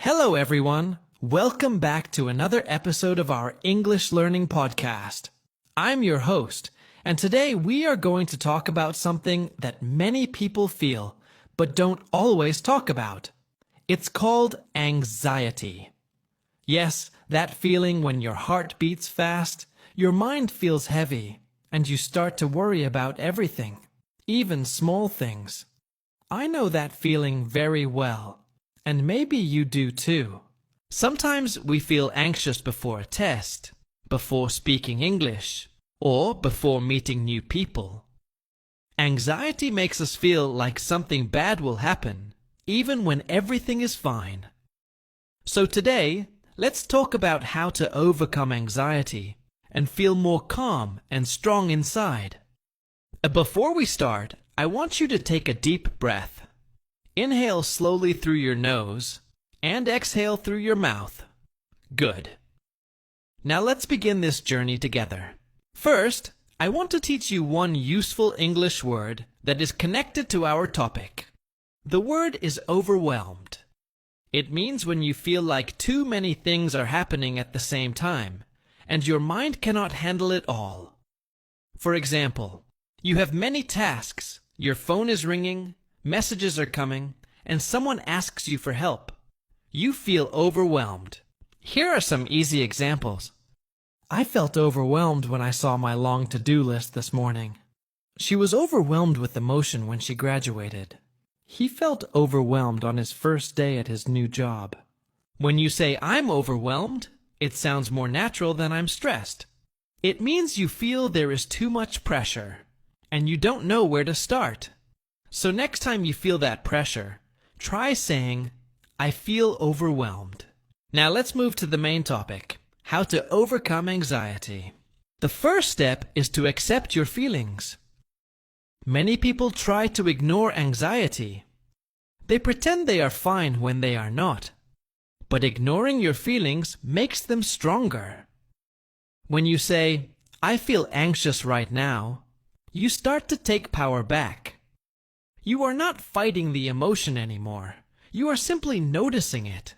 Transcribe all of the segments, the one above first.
Hello, everyone. Welcome back to another episode of our English Learning Podcast. I'm your host, and today we are going to talk about something that many people feel, but don't always talk about. It's called anxiety. Yes, that feeling when your heart beats fast, your mind feels heavy, and you start to worry about everything, even small things. I know that feeling very well. And maybe you do too. Sometimes we feel anxious before a test, before speaking English, or before meeting new people. Anxiety makes us feel like something bad will happen, even when everything is fine. So today, let's talk about how to overcome anxiety and feel more calm and strong inside. Before we start, I want you to take a deep breath. Inhale slowly through your nose and exhale through your mouth. Good. Now let's begin this journey together. First, I want to teach you one useful English word that is connected to our topic. The word is overwhelmed. It means when you feel like too many things are happening at the same time, and your mind cannot handle it all. For example, you have many tasks, your phone is ringing, messages are coming, and someone asks you for help. You feel overwhelmed. Here are some easy examples. I felt overwhelmed when I saw my long to-do list this morning. She was overwhelmed with emotion when she graduated. He felt overwhelmed on his first day at his new job. When you say, "I'm overwhelmed," it sounds more natural than "I'm stressed." It means you feel there is too much pressure, and you don't know where to start. So next time you feel that pressure, try saying, "I feel overwhelmed." Now let's move to the main topic, how to overcome anxiety. The first step is to accept your feelings. Many people try to ignore anxiety. They pretend they are fine when they are not. But ignoring your feelings makes them stronger. When you say, "I feel anxious right now," you start to take power back. You are not fighting the emotion anymore. You are simply noticing it.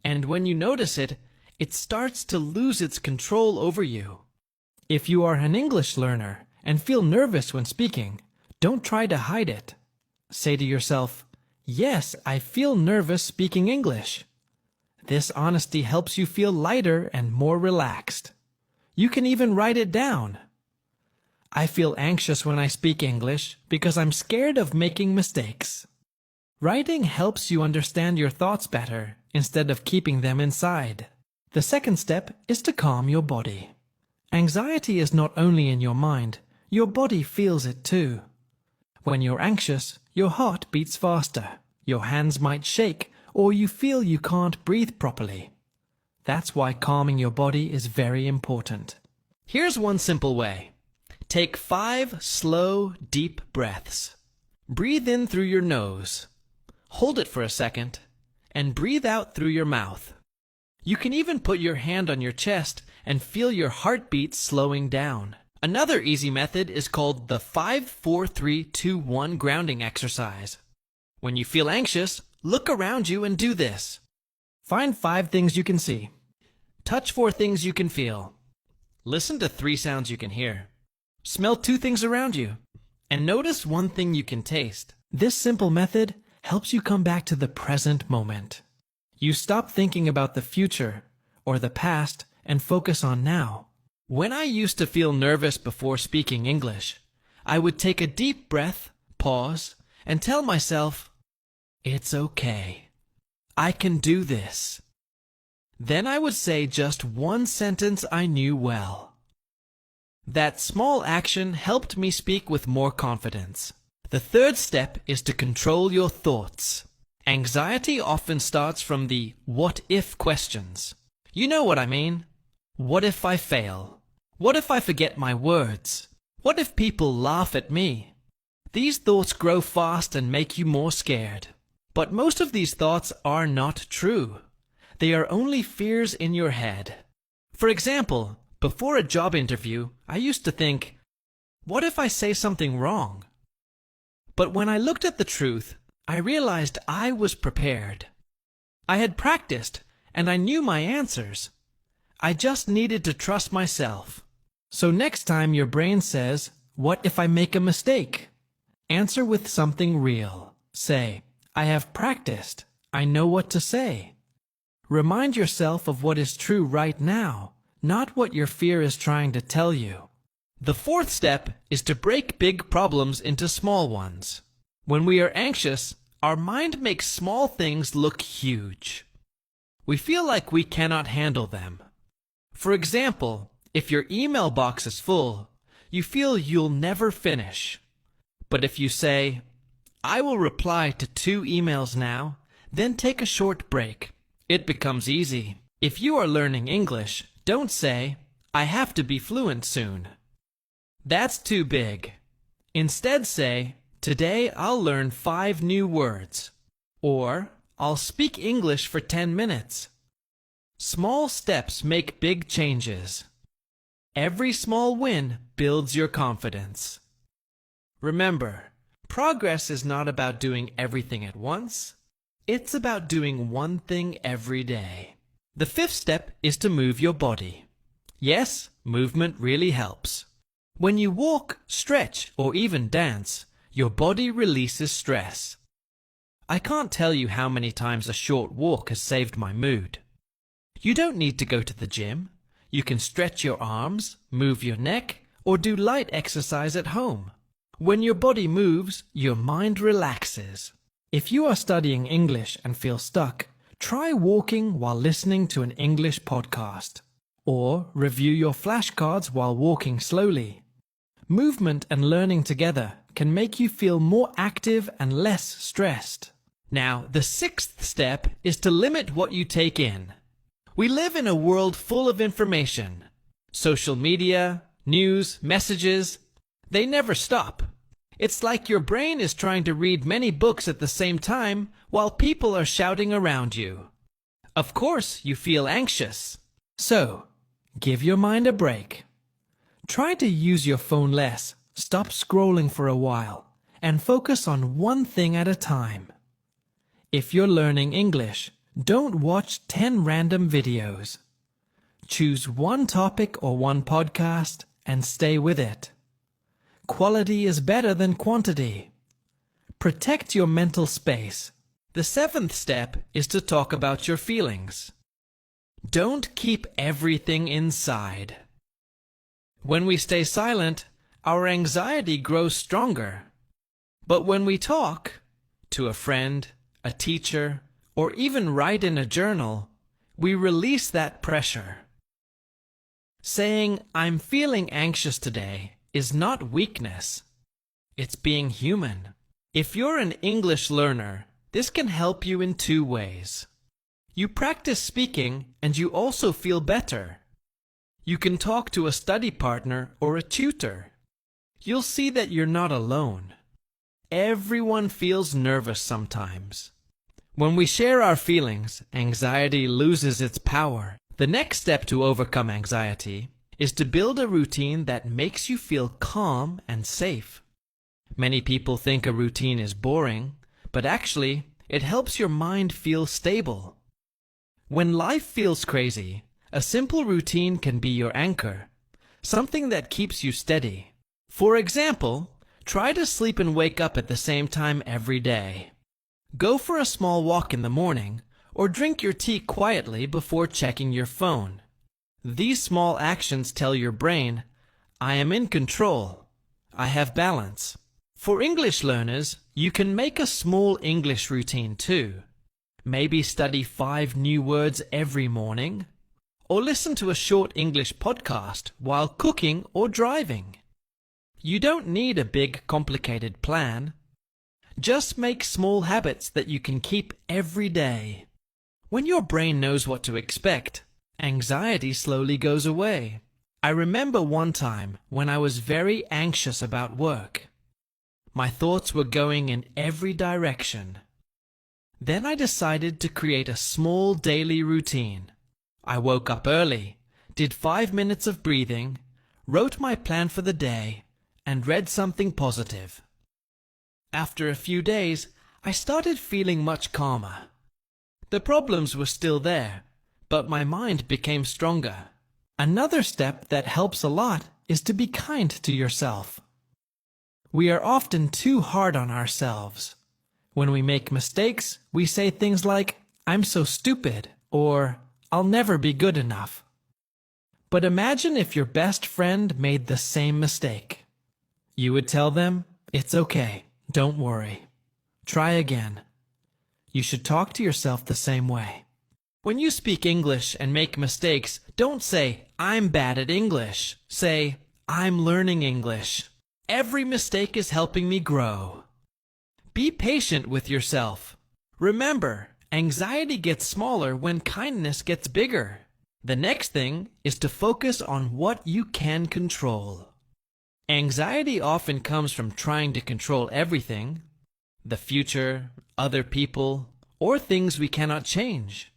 And when you notice it, it starts to lose its control over you. If you are an English learner and feel nervous when speaking, don't try to hide it. Say to yourself, "Yes, I feel nervous speaking English." This honesty helps you feel lighter and more relaxed. You can even write it down. I feel anxious when I speak English because I'm scared of making mistakes. Writing helps you understand your thoughts better instead of keeping them inside. The second step is to calm your body. Anxiety is not only in your mind, your body feels it too. When you're anxious, your heart beats faster, your hands might shake, or you feel you can't breathe properly. That's why calming your body is very important. Here's one simple way. Take 5 slow, deep breaths. Breathe in through your nose. Hold it for a second, and breathe out through your mouth. You can even put your hand on your chest and feel your heartbeat slowing down. Another easy method is called the 5-4-3-2-1 grounding exercise. When you feel anxious, look around you and do this. Find 5 things you can see. Touch 4 things you can feel. Listen to 3 sounds you can hear. Smell 2 things around you, and notice 1 thing you can taste. This simple method helps you come back to the present moment. You stop thinking about the future or the past and focus on now. When I used to feel nervous before speaking English, I would take a deep breath, pause, and tell myself, "It's okay. I can do this." Then I would say just 1 sentence I knew well. That small action helped me speak with more confidence. The third step is to control your thoughts. Anxiety often starts from the what-if questions. You know what I mean. What if I fail? What if I forget my words? What if people laugh at me? These thoughts grow fast and make you more scared. But most of these thoughts are not true. They are only fears in your head. For example, before a job interview, I used to think, what if I say something wrong? But when I looked at the truth, I realized I was prepared. I had practiced, and I knew my answers. I just needed to trust myself. So next time your brain says, "What if I make a mistake?" answer with something real. Say, "I have practiced. I know what to say." Remind yourself of what is true right now, not what your fear is trying to tell you. The fourth step is to break big problems into small ones. When we are anxious, our mind makes small things look huge. We feel like we cannot handle them. For example, if your email box is full, you feel you'll never finish. But if you say, "I will reply to 2 emails now, then take a short break," it becomes easy. If you are learning English, don't say, "I have to be fluent soon." That's too big. Instead say, "Today I'll learn 5 new words," or "I'll speak English for 10 minutes." Small steps make big changes. Every small win builds your confidence. Remember, progress is not about doing everything at once. It's about doing one thing every day. The fifth step is to move your body. Yes, movement really helps. When you walk, stretch, or even dance, your body releases stress. I can't tell you how many times a short walk has saved my mood. You don't need to go to the gym. You can stretch your arms, move your neck, or do light exercise at home. When your body moves, your mind relaxes. If you are studying English and feel stuck, try walking while listening to an English podcast. Or review your flashcards while walking slowly. Movement and learning together can make you feel more active and less stressed. Now, the sixth step is to limit what you take in. We live in a world full of information. Social media, news, messages, they never stop. It's like your brain is trying to read many books at the same time while people are shouting around you. Of course, you feel anxious. So, give your mind a break. Try to use your phone less, stop scrolling for a while, and focus on one thing at a time. If you're learning English, don't watch 10 random videos. Choose one topic or one podcast and stay with it. Quality is better than quantity. Protect your mental space. The seventh step is to talk about your feelings. Don't keep everything inside. When we stay silent, our anxiety grows stronger. But when we talk, to a friend, a teacher, or even write in a journal, we release that pressure. Saying, "I'm feeling anxious today," is not weakness. It's being human. If you're an English learner, this can help you in 2 ways. You practice speaking and you also feel better. You can talk to a study partner or a tutor. You'll see that you're not alone. Everyone feels nervous sometimes. When we share our feelings, anxiety loses its power. The next step to overcome anxiety is to build a routine that makes you feel calm and safe. Many people think a routine is boring, but actually, it helps your mind feel stable. When life feels crazy, a simple routine can be your anchor, something that keeps you steady. For example, try to sleep and wake up at the same time every day. Go for a small walk in the morning, or drink your tea quietly before checking your phone. These small actions tell your brain, "I am in control. I have balance." For English learners, you can make a small English routine too. Maybe study 5 new words every morning, or listen to a short English podcast while cooking or driving. You don't need a big, complicated plan. Just make small habits that you can keep every day. When your brain knows what to expect, anxiety slowly goes away. I remember one time when I was very anxious about work. My thoughts were going in every direction. Then I decided to create a small daily routine. I woke up early, did 5 minutes of breathing, wrote my plan for the day, and read something positive. After a few days, I started feeling much calmer. The problems were still there, but my mind became stronger. Another step that helps a lot is to be kind to yourself. We are often too hard on ourselves. When we make mistakes, we say things like, "I'm so stupid," or "I'll never be good enough." But imagine if your best friend made the same mistake. You would tell them, "It's okay, don't worry. Try again." You should talk to yourself the same way. When you speak English and make mistakes, don't say, "I'm bad at English." Say, "I'm learning English. Every mistake is helping me grow." Be patient with yourself. Remember, anxiety gets smaller when kindness gets bigger. The next thing is to focus on what you can control. Anxiety often comes from trying to control everything: the future, other people, or things we cannot change.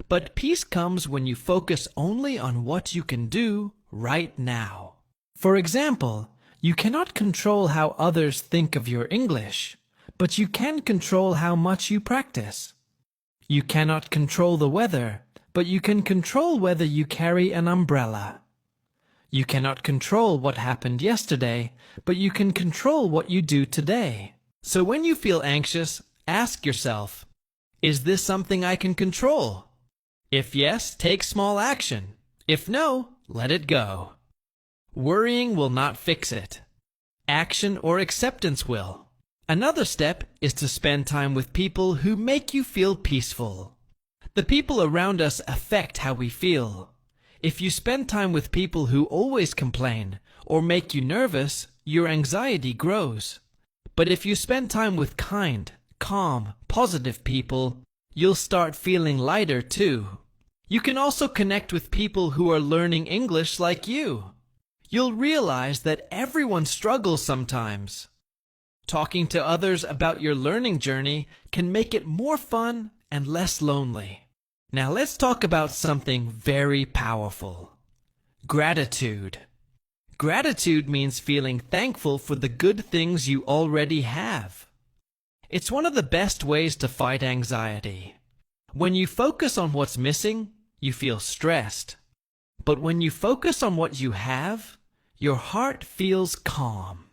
But peace comes when you focus only on what you can do right now. For example, you cannot control how others think of your English, but you can control how much you practice. You cannot control the weather, but you can control whether you carry an umbrella. You cannot control what happened yesterday, but you can control what you do today. So when you feel anxious, ask yourself, is this something I can control? If yes, take small action. If no, let it go. Worrying will not fix it. Action or acceptance will. Another step is to spend time with people who make you feel peaceful. The people around us affect how we feel. If you spend time with people who always complain or make you nervous, your anxiety grows. But if you spend time with kind, calm, positive people, you'll start feeling lighter too. You can also connect with people who are learning English like you. You'll realize that everyone struggles sometimes. Talking to others about your learning journey can make it more fun and less lonely. Now let's talk about something very powerful. Gratitude. Gratitude means feeling thankful for the good things you already have. It's one of the best ways to fight anxiety. When you focus on what's missing, you feel stressed. But when you focus on what you have, your heart feels calm.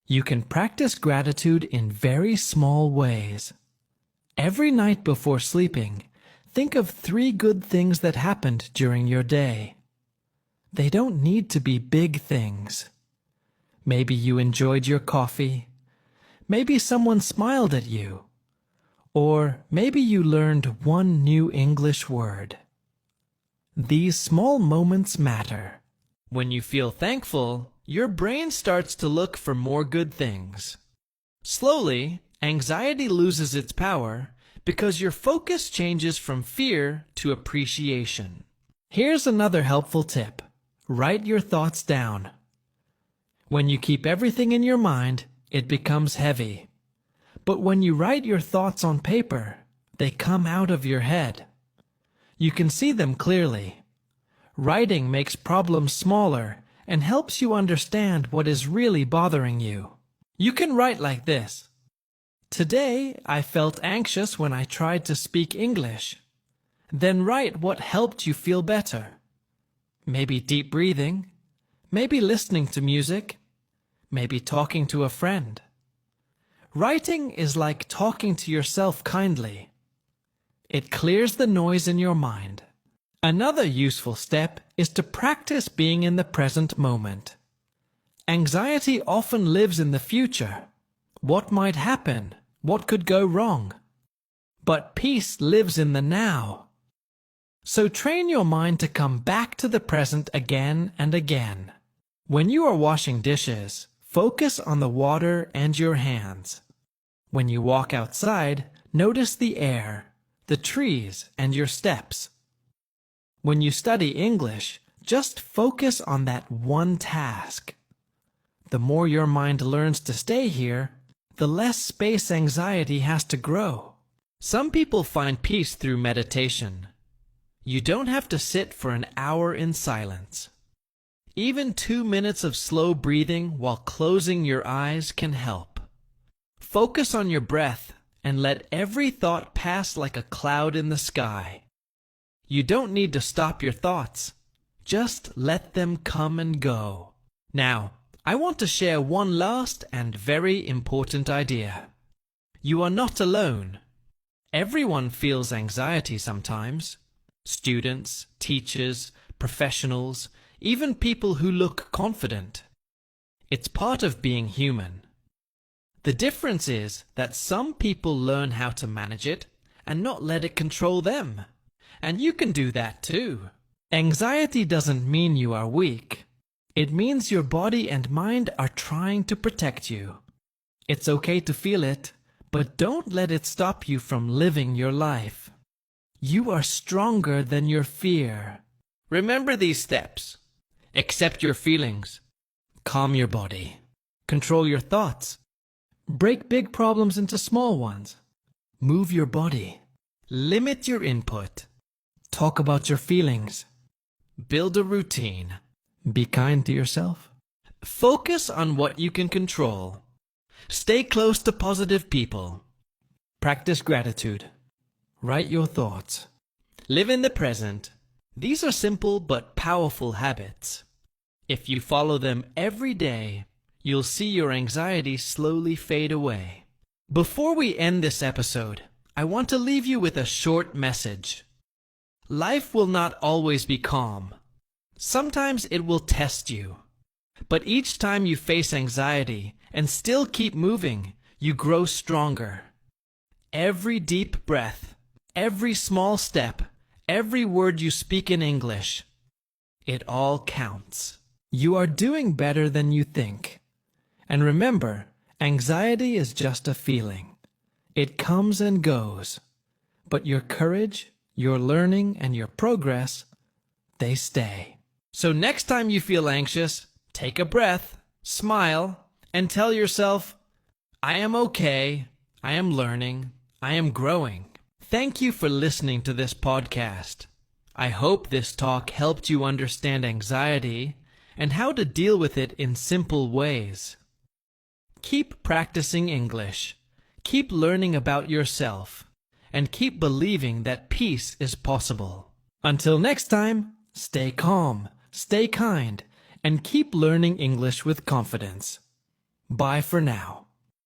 You can practice gratitude in very small ways. Every night before sleeping, think of 3 good things that happened during your day. They don't need to be big things. Maybe you enjoyed your coffee. Maybe someone smiled at you. Or maybe you learned one new English word. These small moments matter. When you feel thankful, your brain starts to look for more good things. Slowly, anxiety loses its power because your focus changes from fear to appreciation. Here's another helpful tip. Write your thoughts down. When you keep everything in your mind, it becomes heavy. But when you write your thoughts on paper, they come out of your head. You can see them clearly. Writing makes problems smaller and helps you understand what is really bothering you. You can write like this. Today, I felt anxious when I tried to speak English. Then write what helped you feel better. Maybe deep breathing, maybe listening to music, maybe talking to a friend. Writing is like talking to yourself kindly. It clears the noise in your mind. Another useful step is to practice being in the present moment. Anxiety often lives in the future. What might happen? What could go wrong? But peace lives in the now. So train your mind to come back to the present again and again. When you are washing dishes, focus on the water and your hands. When you walk outside, notice the air, the trees, and your steps. When you study English, just focus on that one task. The more your mind learns to stay here, the less space anxiety has to grow. Some people find peace through meditation. You don't have to sit for an hour in silence. Even 2 minutes of slow breathing while closing your eyes can help. Focus on your breath and let every thought pass like a cloud in the sky. You don't need to stop your thoughts. Just let them come and go. Now, I want to share one last and very important idea. You are not alone. Everyone feels anxiety sometimes. Students, teachers, professionals, even people who look confident. It's part of being human. The difference is that some people learn how to manage it and not let it control them. And you can do that too. Anxiety doesn't mean you are weak. It means your body and mind are trying to protect you. It's okay to feel it, but don't let it stop you from living your life. You are stronger than your fear. Remember these steps. Accept your feelings. Calm your body. Control your thoughts. Break big problems into small ones. Move your body. Limit your input. Talk about your feelings. Build a routine. Be kind to yourself. Focus on what you can control. Stay close to positive people. Practice gratitude. Write your thoughts. Live in the present. These are simple but powerful habits. If you follow them every day, you'll see your anxiety slowly fade away. Before we end this episode, I want to leave you with a short message. Life will not always be calm. Sometimes it will test you. But each time you face anxiety and still keep moving, you grow stronger. Every deep breath, every small step, every word you speak in English, it all counts. You are doing better than you think. And remember, anxiety is just a feeling. It comes and goes. But your courage, your learning, and your progress, they stay. So next time you feel anxious, take a breath, smile, and tell yourself, I am okay, I am learning, I am growing. Thank you for listening to this podcast. I hope this talk helped you understand anxiety and how to deal with it in simple ways. Keep practicing English, keep learning about yourself, and keep believing that peace is possible. Until next time, stay calm, stay kind, and keep learning English with confidence. Bye for now.